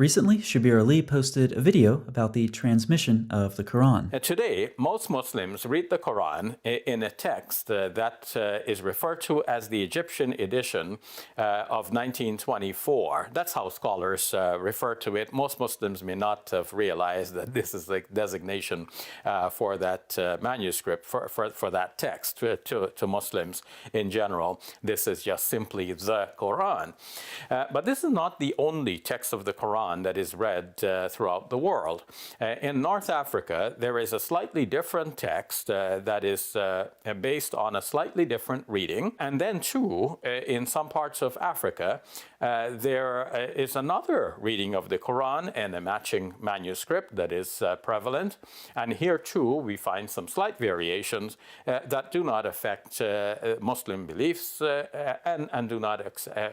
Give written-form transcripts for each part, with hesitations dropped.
Recently, Shabir Ali posted a video about the transmission of the Quran. Today, most Muslims read the Quran in a text that is referred to as the Egyptian edition of 1924. That's how scholars refer to it. Most Muslims may not have realized that this is the designation for that manuscript, for that text to Muslims in general. This is just simply the Quran. But this is not the only text of the Quran that is read throughout the world. In North Africa, there is a slightly different text that is based on a slightly different reading. And then too, in some parts of Africa, there is another reading of the Quran and a matching manuscript that is prevalent. And here too, we find some slight variations that do not affect Muslim beliefs and do not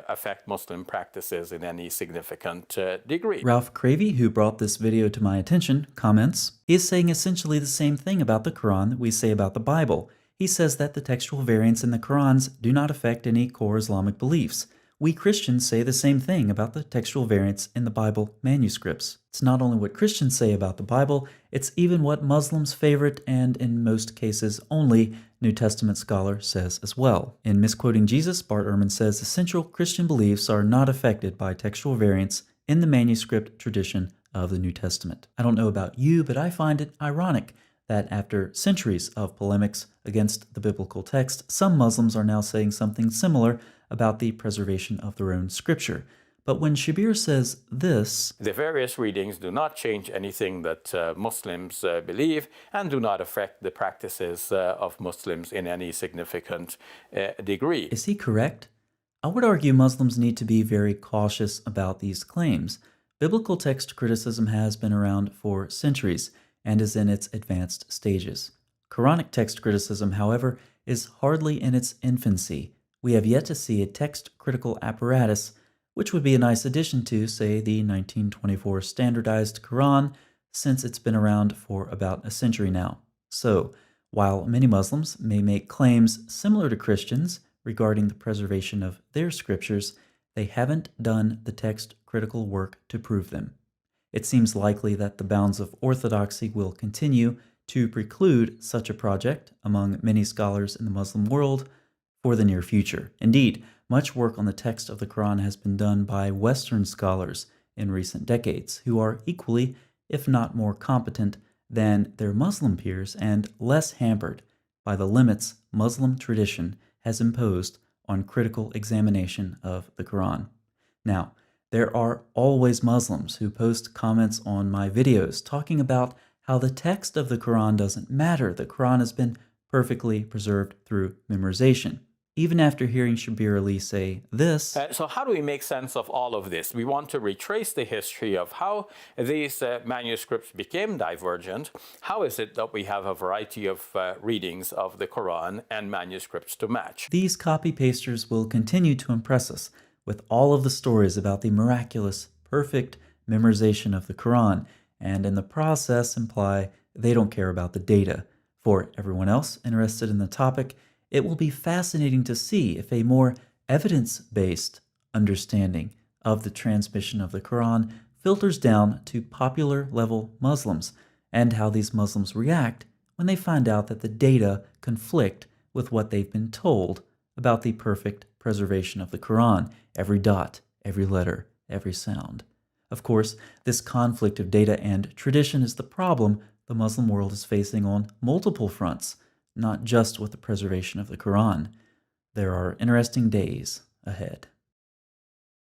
affect Muslim practices in any significant degree. Ralph Cravey, who brought this video to my attention, comments, he is saying essentially the same thing about the Quran that we say about the Bible. He says that the textual variants in the Qurans do not affect any core Islamic beliefs. We Christians say the same thing about the textual variants in the Bible manuscripts. It's not only what Christians say about the Bible, it's even what Muslims' favorite and, in most cases, only New Testament scholar says as well. In Misquoting Jesus, Bart Ehrman says essential Christian beliefs are not affected by textual variants in the manuscript tradition of the New Testament. I don't know about you, but I find it ironic that after centuries of polemics against the biblical text, some Muslims are now saying something similar about the preservation of their own scripture. But when Shabir says this, the various readings do not change anything that Muslims believe and do not affect the practices of Muslims in any significant degree. Is he correct? I would argue Muslims need to be very cautious about these claims. Biblical text criticism has been around for centuries and is in its advanced stages. Quranic text criticism, however, is hardly in its infancy. We have yet to see a text-critical apparatus, which would be a nice addition to, say, the 1924 standardized Quran, since it's been around for about a century now. So, while many Muslims may make claims similar to Christians regarding the preservation of their scriptures, they haven't done the text-critical work to prove them. It seems likely that the bounds of orthodoxy will continue to preclude such a project among many scholars in the Muslim world for the near future. Indeed, much work on the text of the Quran has been done by Western scholars in recent decades, who are equally, if not more competent than their Muslim peers and less hampered by the limits Muslim tradition has imposed on critical examination of the Quran. Now, there are always Muslims who post comments on my videos talking about how the text of the Quran doesn't matter. The Quran has been perfectly preserved through memorization. Even after hearing Shabir Ali say this. So how do we make sense of all of this? We want to retrace the history of how these manuscripts became divergent. How is it that we have a variety of readings of the Quran and manuscripts to match? These copy-pasters will continue to impress us with all of the stories about the miraculous, perfect memorization of the Quran, and in the process imply they don't care about the data. For everyone else interested in the topic, it will be fascinating to see if a more evidence-based understanding of the transmission of the Quran filters down to popular-level Muslims, and how these Muslims react when they find out that the data conflict with what they've been told about the perfect preservation of the Quran, every dot, every letter, every sound. Of course, this conflict of data and tradition is the problem the Muslim world is facing on multiple fronts, not just with the preservation of the Quran. There are interesting days ahead.